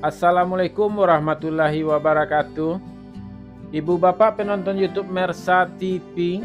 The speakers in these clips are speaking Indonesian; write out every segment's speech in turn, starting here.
Assalamualaikum warahmatullahi wabarakatuh. Ibu bapak penonton YouTube Mersa TV,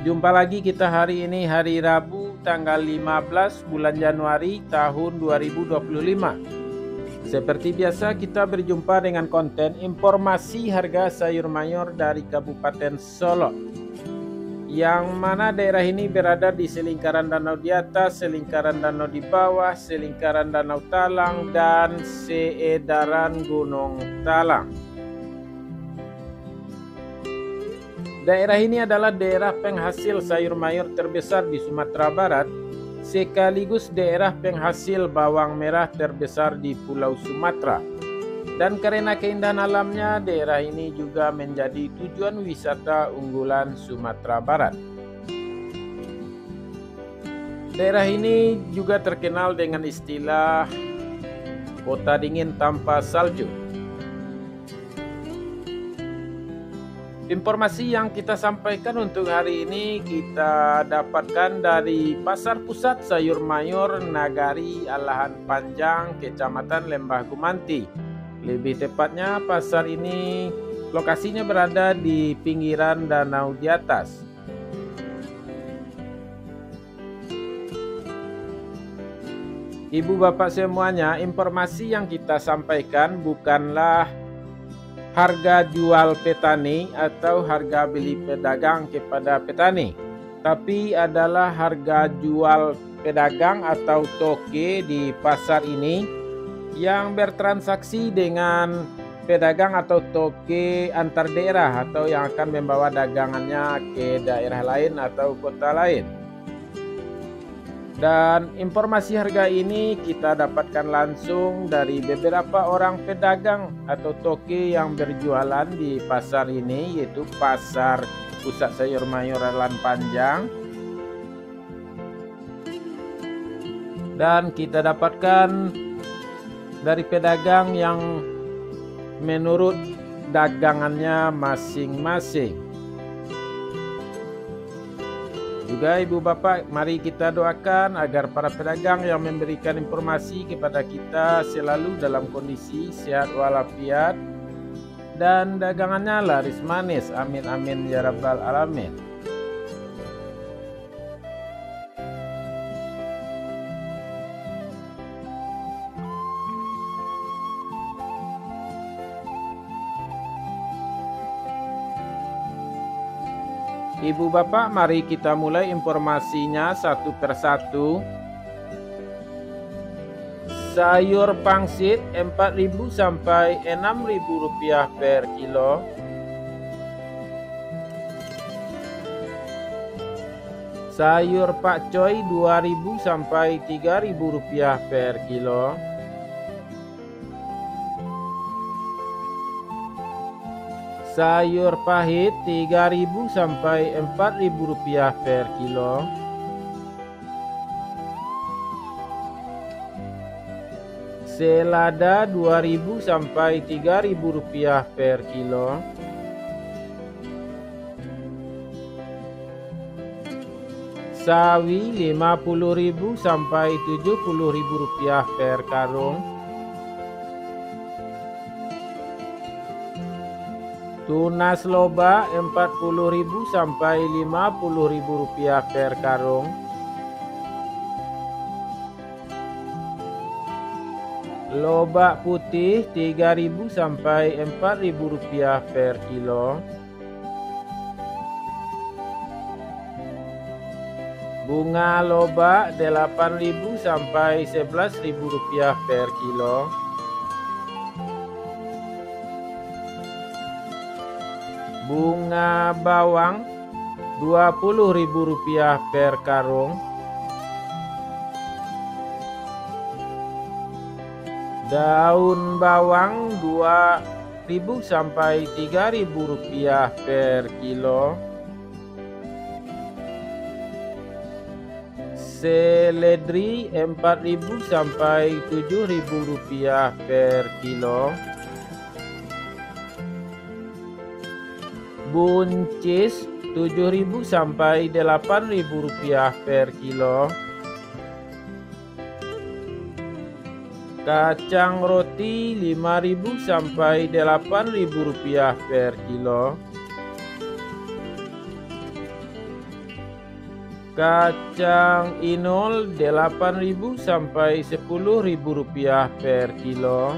jumpa lagi kita hari ini, hari Rabu tanggal 15 bulan Januari tahun 2025. Seperti biasa kita berjumpa dengan konten informasi harga sayur mayur dari Kabupaten Solo, yang mana daerah ini berada di selingkaran danau di atas, selingkaran danau di bawah, selingkaran danau Talang, dan seedaran Gunung Talang. Daerah ini adalah daerah penghasil sayur mayur terbesar di Sumatera Barat, sekaligus daerah penghasil bawang merah terbesar di Pulau Sumatera. Dan karena keindahan alamnya, daerah ini juga menjadi tujuan wisata unggulan Sumatera Barat. Daerah ini juga terkenal dengan istilah kota dingin tanpa salju. Informasi yang kita sampaikan untuk hari ini kita dapatkan dari Pasar Pusat Sayur Mayur Nagari Alahan Panjang, Kecamatan Lembah Gumanti. Lebih tepatnya, pasar ini lokasinya berada di pinggiran danau di atas. Ibu bapak semuanya, informasi yang kita sampaikan bukanlah harga jual petani atau harga beli pedagang kepada petani, tapi adalah harga jual pedagang atau toke di pasar ini yang bertransaksi dengan pedagang atau toke antar daerah atau yang akan membawa dagangannya ke daerah lain atau kota lain. Dan informasi harga ini kita dapatkan langsung dari beberapa orang pedagang atau toke yang berjualan di pasar ini, yaitu Pasar Pusat Sayur Mayur Alahan Panjang. Dan kita dapatkan dari pedagang yang menurut dagangannya masing-masing. Juga ibu bapak, mari kita doakan agar para pedagang yang memberikan informasi kepada kita selalu dalam kondisi sehat walafiat dan dagangannya laris manis. Amin amin ya rabbal alamin. Ibu bapak, mari kita mulai informasinya satu persatu. Sayur pangsit 4.000 sampai 6.000 rupiah per kilo. Sayur pakcoy 2.000 sampai 3.000 rupiah per kilo. Sayur pahit 3.000 sampai 4.000 rupiah per kilo. Selada 2.000 sampai 3.000 rupiah per kilo. Sawi 50.000 sampai 70.000 rupiah per karung. Tunas loba 40.000 sampai 50.000 rupiah per karung. Lobak putih 3.000 sampai 4.000 rupiah per kilo. Bunga lobak 8.000 sampai 11.000 rupiah per kilo. Bunga bawang 20.000 rupiah per karung. Daun bawang 2.000 sampai 3.000 rupiah per kilo. Seledri 4.000 sampai 7.000 rupiah per kilo. Buncis 7.000 sampai 8.000 rupiah per kilo. Kacang roti 5.000 sampai 8.000 rupiah per kilo. Kacang inul 8.000 sampai 10.000 rupiah per kilo.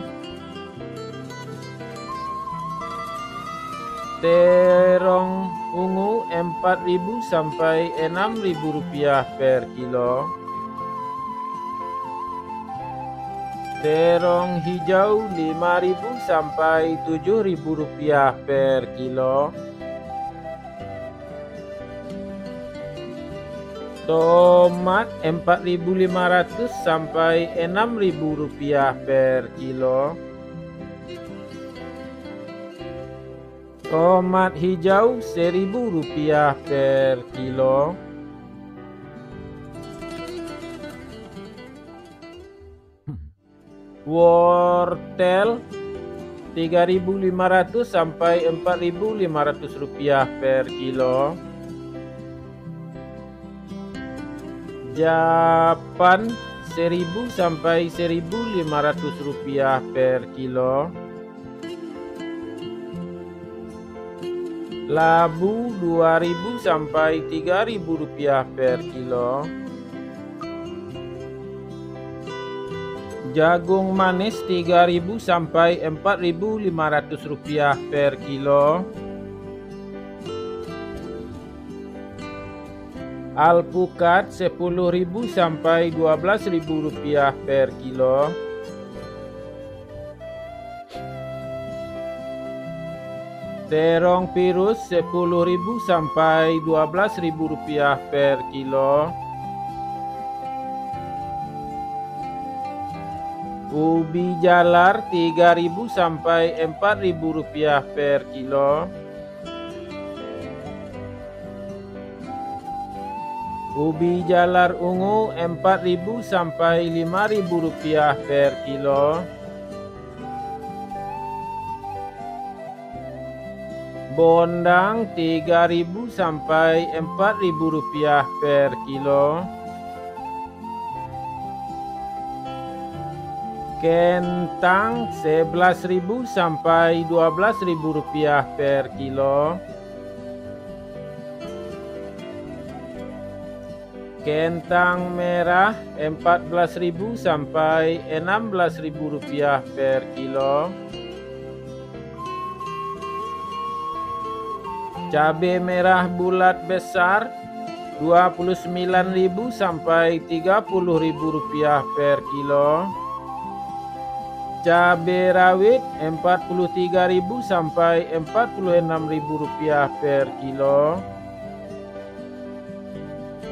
Terong ungu 4.000 sampai 6.000 rupiah per kilo. Terong hijau 5.000 sampai 7.000 rupiah per kilo. Tomat 4.500 sampai 6.000 rupiah per kilo. Tomat hijau 1.000 rupiah per kilo. Wortel 3.500 sampai 4.500 rupiah per kilo. Japan 1.000 sampai 1.500 rupiah per kilo. Labu 2.000 sampai 3.000 rupiah per kilo. Jagung manis 3.000 sampai 4.500 rupiah per kilo. Alpukat 10.000 sampai 12.000 rupiah per kilo. Terong pirus 10.000 sampai 12.000 rupiah per kilo. Ubi jalar 3.000 sampai 4.000 rupiah per kilo. Ubi jalar ungu 4.000 sampai 5.000 rupiah per kilo. Bondang 3.000 sampai 4.000 rupiah per kilo. Kentang 11.000 sampai 12.000 rupiah per kilo. Kentang merah 14.000 sampai 16.000 rupiah per kilo. Cabai merah bulat besar 29.000 sampai 30.000 rupiah per kilo. Cabai rawit 43.000 sampai 46.000 rupiah per kilo.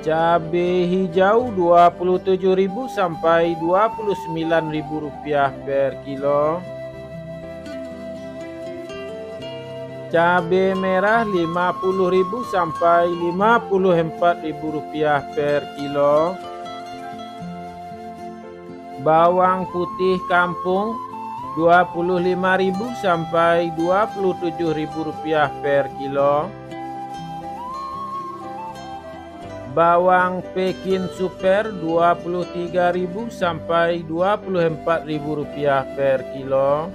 Cabai hijau 27.000 sampai 29.000 rupiah per kilo. Cabai merah 50.000 sampai 54.000 rupiah per kilo. Bawang putih kampung 25.000 sampai 27.000 rupiah per kilo. Bawang Pekin super 23.000 sampai 24.000 rupiah per kilo.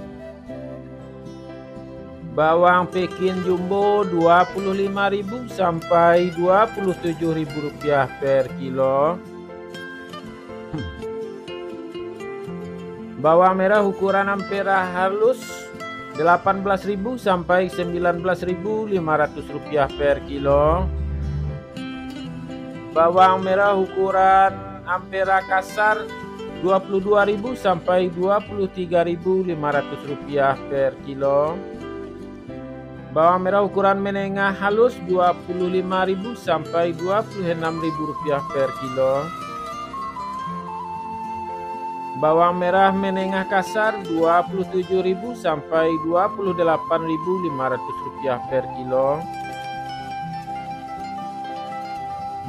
Bawang Pekin jumbo 25.000 sampai 27.000 rupiah per kilo. Bawang merah ukuran ampera halus 18.000 sampai 19.500 rupiah per kilo. Bawang merah ukuran ampera kasar 22.000 sampai 23.500 rupiah per kilo. Bawang merah ukuran menengah halus 25.000 sampai 26.000 rupiah per kilo. Bawang merah menengah kasar 27.000 sampai 28.500 rupiah per kilo.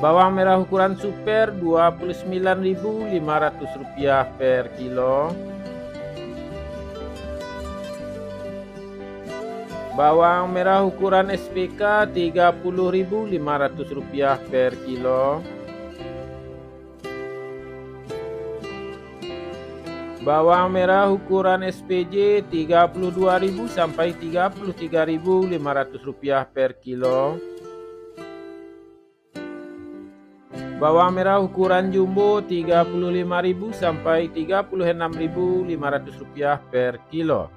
Bawang merah ukuran super 29.500 rupiah per kilo. Bawang merah ukuran SPK 30.500 rupiah per kilo. Bawang merah ukuran SPJ 32.000 sampai 33.500 rupiah per kilo. Bawang merah ukuran jumbo 35.000 sampai 36.500 rupiah per kilo.